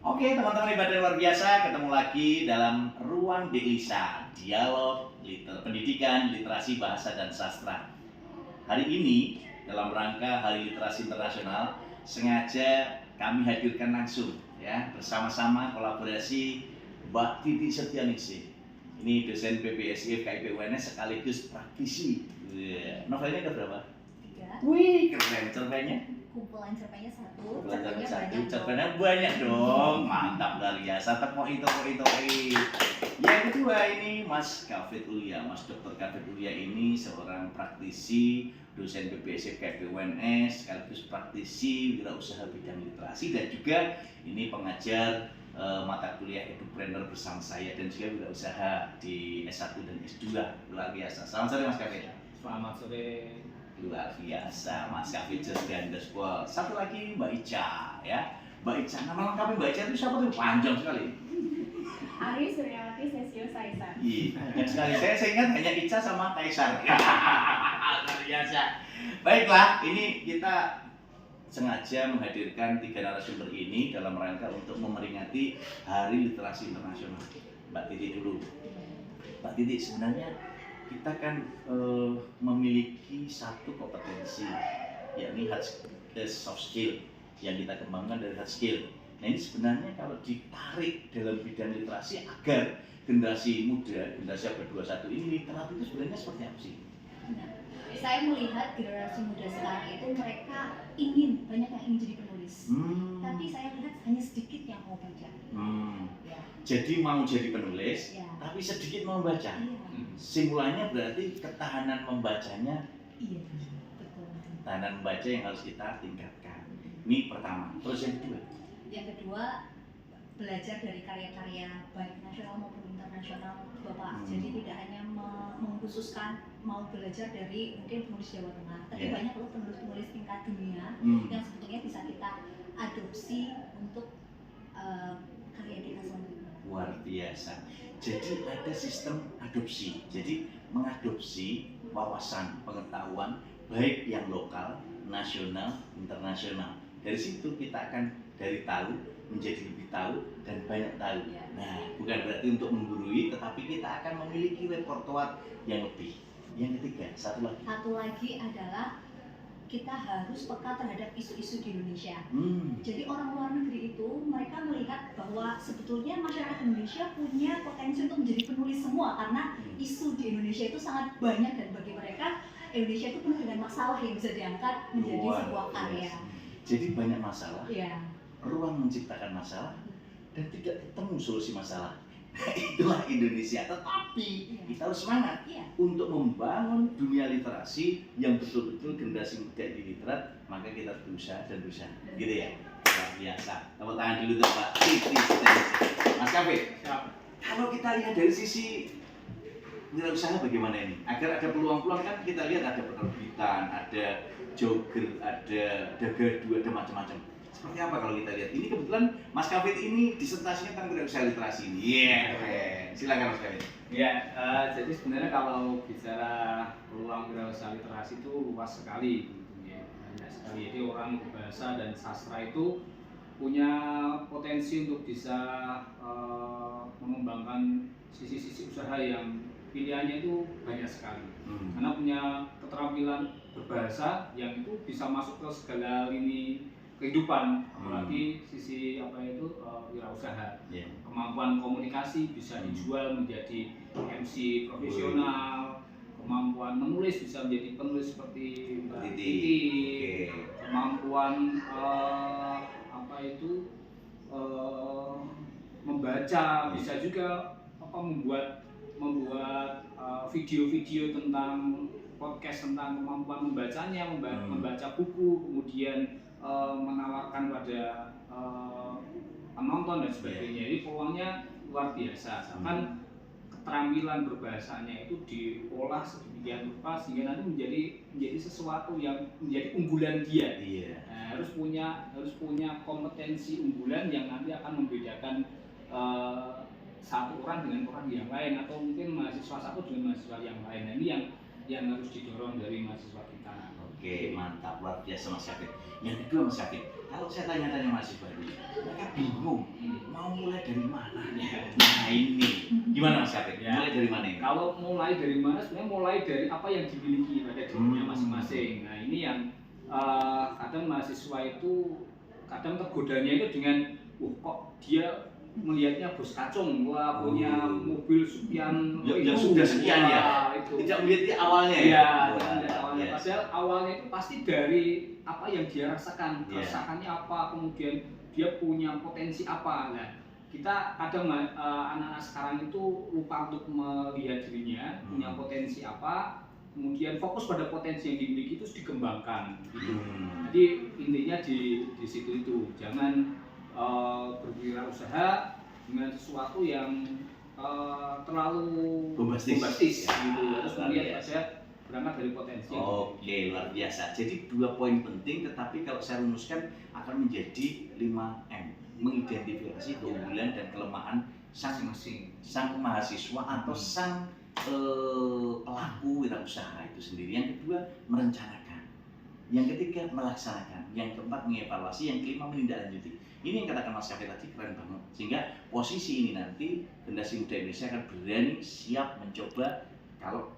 Oke, teman-teman hebat dan luar biasa, ketemu lagi dalam Ruang Delisa, Dialog Pendidikan, Literasi Bahasa dan Sastra. Hari ini, dalam rangka Hari Literasi Internasional, sengaja kami hadirkan langsung ya, bersama-sama kolaborasi Mbak Titi Setianingsih. Ini dosen PPSI KIP UNS sekaligus praktisi. Novelnya ada berapa? 3. Wih, keren. Cerpennya? Kumpulan cerpennya 1. Cerpennya banyak dong. Mantap, luar biasa. Tepuk itu. Yang kedua ini Mas Kafid Ulia. Mas Dr. Kafid Ulia ini seorang praktisi, dosen PPSI KIP UNS, sekaligus praktisi wirausaha bidang literasi, dan juga ini pengajar mata kuliah edupreneur bersama saya, dan juga wirausaha di S1 dan S2. Luar biasa. Selamat sore Mas Kafid. Selamat sore. Luar biasa, Mas Kafid dan Gaspol. Satu lagi Mbak Ica ya. Mbak Ica, nama lengkapnya Mbak Ica itu siapa tuh? Panjang sekali. Ari Suryawati Sesio Saisar. Iya, banyak sekali. Saya ingat hanya Ica sama Kaisar. Luar biasa. Baiklah, ini kita sengaja menghadirkan 3 narasumber ini dalam rangka untuk memperingati Hari Literasi Internasional. Mbak Titi dulu. Mbak Titi, sebenarnya kita kan memiliki satu kompetensi, yakni soft skill yang kita kembangkan dari hard skill. Nah, ini sebenarnya kalau ditarik dalam bidang literasi agar generasi muda, generasi abad 21 ini literasi itu sebenarnya seperti apa sih? Nah, saya melihat generasi muda sekarang itu mereka banyak yang ingin jadi penulis. Tapi saya lihat hanya sedikit yang mau baca. Ya. Jadi mau jadi penulis, ya, tapi sedikit mau baca. Iya. Simpulannya berarti ketahanan membacanya. Iya, betul. Ketahanan membaca yang harus kita tingkatkan. Ini pertama. Terus yang kedua? Yang kedua, belajar dari karya-karya baik nasional maupun internasional, Bapak. Jadi tidak hanya mengkhususkan mau belajar dari mungkin penulis Jawa Tengah, tapi banyak loh penulis-penulis tingkat dunia yang sebetulnya bisa kita adopsi untuk karya kita selanjutnya. Luar biasa. Jadi ada sistem adopsi. Jadi mengadopsi wawasan pengetahuan baik yang lokal, nasional, internasional. Dari situ kita akan dari tahu menjadi lebih tahu dan banyak tahu. Nah, bukan berarti untuk menggurui, tetapi kita akan memiliki repertoire yang lebih. Yang ketiga, satu lagi adalah kita harus peka terhadap isu-isu di Indonesia. Jadi orang luar negeri itu mereka melihat bahwa sebetulnya masyarakat Indonesia punya potensi untuk menjadi penulis semua, karena isu di Indonesia itu sangat banyak, dan bagi mereka Indonesia itu penuh dengan masalah yang bisa diangkat menjadi sebuah karya. Jadi banyak masalah, ruang menciptakan masalah, dan tidak ketemu solusi masalah. Itulah Indonesia. Tetapi kita harus semangat untuk membangun dunia literasi yang betul-betul generasi muda di literat. Maka kita harus berusaha dan berusaha, gitu ya. Luar biasa. Tepuk tangan dulu tuh Pak Titi. Mas Kafid, kalau kita lihat dari sisi wirausaha bagaimana ini? Agar ada peluang-peluang, kan kita lihat ada penerbitan, ada jogger, ada dagadu, ada macam-macam. Seperti apa kalau kita lihat? Ini kebetulan Mas Kafid ini disertasinya tentang wirausaha literasi ini. Silakan Mas Kafid. Jadi sebenarnya kalau bicara peluang wirausaha literasi itu luas sekali, banyak sekali. Jadi orang bahasa dan sastra itu punya potensi untuk bisa mengembangkan sisi-sisi usaha yang pilihannya itu banyak sekali. Karena punya keterampilan berbahasa yang itu bisa masuk ke segala lini kehidupan, apalagi sisi wirausaha. Kemampuan komunikasi bisa dijual menjadi MC profesional, kemampuan menulis bisa menjadi penulis seperti Mbak Titi, kemampuan membaca bisa juga membuat video-video tentang podcast tentang kemampuan membacanya, membaca buku, kemudian menawarkan pada penonton dan sebagainya. Jadi peluangnya luar biasa. Bahkan keterampilan berbahasanya itu diolah sedemikian rupa sehingga nanti menjadi sesuatu yang menjadi unggulan dia. Harus punya kompetensi unggulan yang nanti akan membedakan satu orang dengan orang yang lain, atau mungkin mahasiswa satu dengan mahasiswa yang lain. Nah, ini yang harus didorong dari mahasiswa kita. Oke, mantap, luar biasa Mas Syafid. Yang kedua Mas Syafid, kalau saya tanya-tanya mahasiswa ini, mereka bingung mau mulai dari mana. Nah ini, gimana Mas Syafid? Ya. Mulai dari mana ini? Kalau mulai dari mana, sebenarnya mulai dari apa yang dimiliki pada dirinya masing-masing. Nah ini yang kadang mahasiswa itu kadang tergodanya itu dengan, kok dia melihatnya bos kacung, wah punya mobil sekian, yang sudah sekian ya, itu. Tidak melihat di awalnya ya. Awalnya. Padahal awalnya itu pasti dari apa yang dia rasakan, Yeah. apa, kemudian dia punya potensi apa. Nah, kita kadang anak-anak sekarang itu lupa untuk melihat dirinya punya potensi apa, kemudian fokus pada potensi yang dimiliki itu dikembangkan. Gitu. Jadi intinya di situ itu, jangan berwirausaha dengan sesuatu yang terlalu bombastis gitu. Harus melihat saja berangkat dari potensi. Oke, luar biasa. Jadi 2 poin penting, tetapi kalau saya rumuskan akan menjadi 5M. Mengidentifikasi keunggulan dan kelemahan sang mahasiswa atau sang pelaku wirausaha itu sendiri. Yang kedua, merencanakan. Yang ketiga, melaksanakan. Yang keempat, mengevaluasi. Yang kelima, menindaklanjuti. Ini yang katakan Mas Syafid tadi keren banget. Sehingga posisi ini nanti generasi muda Indonesia akan berani siap mencoba. Kalau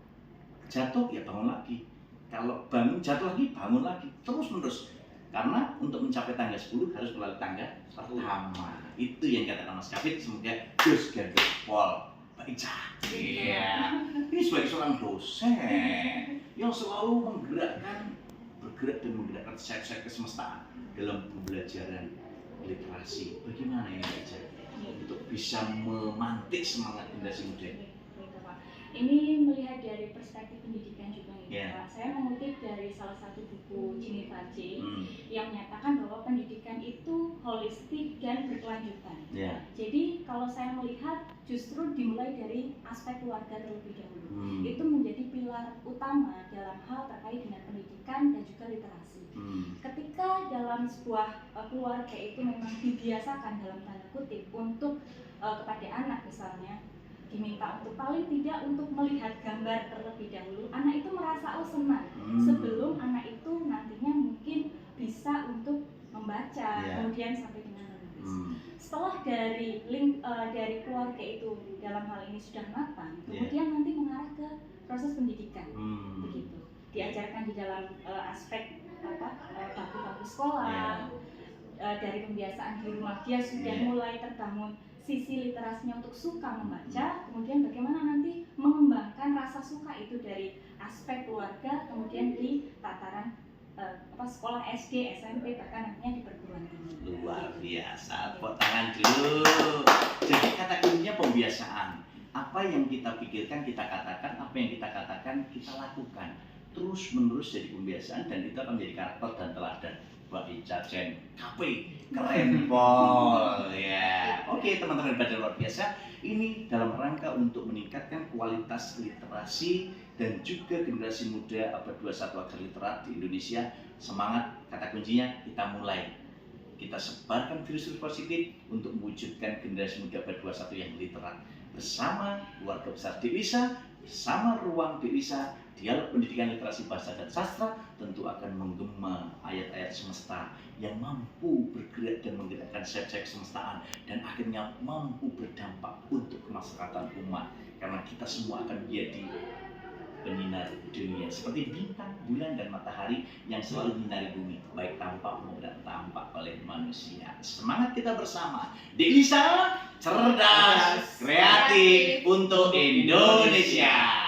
jatuh ya bangun lagi. Kalau jatuh lagi, bangun lagi. Terus menerus. Karena untuk mencapai tangga 10 harus melalui tangga pertama. Itu yang katakan Mas Syafid. Semoga Gus Gandul Baicah. Iya. Ini sebagai seorang dosen yang selalu bergerak dan menggerakkan sayap-sayap kesemestaan dalam pembelajaran literasi. Bagaimana ini Baicah untuk bisa memantik semangat generasi muda? Ini melihat dari perspektif pendidikan juga nih Pak. Saya mengutip dari salah satu buku Jennifer J yang menyatakan bahwa pendidikan itu holistik dan berkelanjutan. Jadi kalau saya melihat justru dimulai dari aspek keluarga terlebih dahulu. Itu menjadi pilar utama dalam hal terkait dengan pendidikan dan juga literasi. Ketika dalam sebuah keluarga itu memang dibiasakan dalam tanda kutip untuk kepada anak misalnya diminta untuk paling tidak untuk melihat gambar terlebih dahulu, anak itu merasa senang sebelum anak itu nantinya mungkin bisa untuk membaca, kemudian sampai dengan menulis. Setelah dari keluarga itu dalam hal ini sudah matang, kemudian nanti mengarah ke proses pendidikan, begitu. Diajarkan di dalam aspek bangku-bangku sekolah, dari pembiasaan di rumah dia sudah mulai terbangun sisi literasinya untuk suka membaca, kemudian bagaimana nanti mengembangkan rasa suka itu dari aspek keluarga, kemudian di tataran sekolah SD, SMP, bahkan nantinya di perguruan tinggi. Luar biasa, tepuk tangan dulu. Jadi kata kuncinya pembiasaan. Apa yang kita pikirkan kita katakan, apa yang kita katakan kita lakukan. Terus menerus jadi pembiasaan dan itu akan menjadi karakter dan teladan. Baicah Jen KP keren pol ya. Oke teman-teman pada luar biasa, ini dalam rangka untuk meningkatkan kualitas literasi dan juga generasi muda abad 21 agar literat di Indonesia. Semangat, kata kuncinya kita mulai. Kita sebarkan virus positif untuk mewujudkan generasi muda abad 21 yang literat. Bersama keluarga besar Dewisa, bersama ruang Dewisa, dialog pendidikan literasi bahasa dan sastra tentu akan menggema ayat-ayat semesta yang mampu bergerak dan menggerakkan sayap-sayap semestaan dan akhirnya mampu berdampak untuk kemaslahatan umat, karena kita semua akan menjadi penyinar dunia seperti bintang, bulan, dan matahari yang selalu menyinari bumi, baik tampak maupun tidak tampak oleh manusia. Semangat kita bersama. Dewisa cerdas, kreatif untuk Indonesia.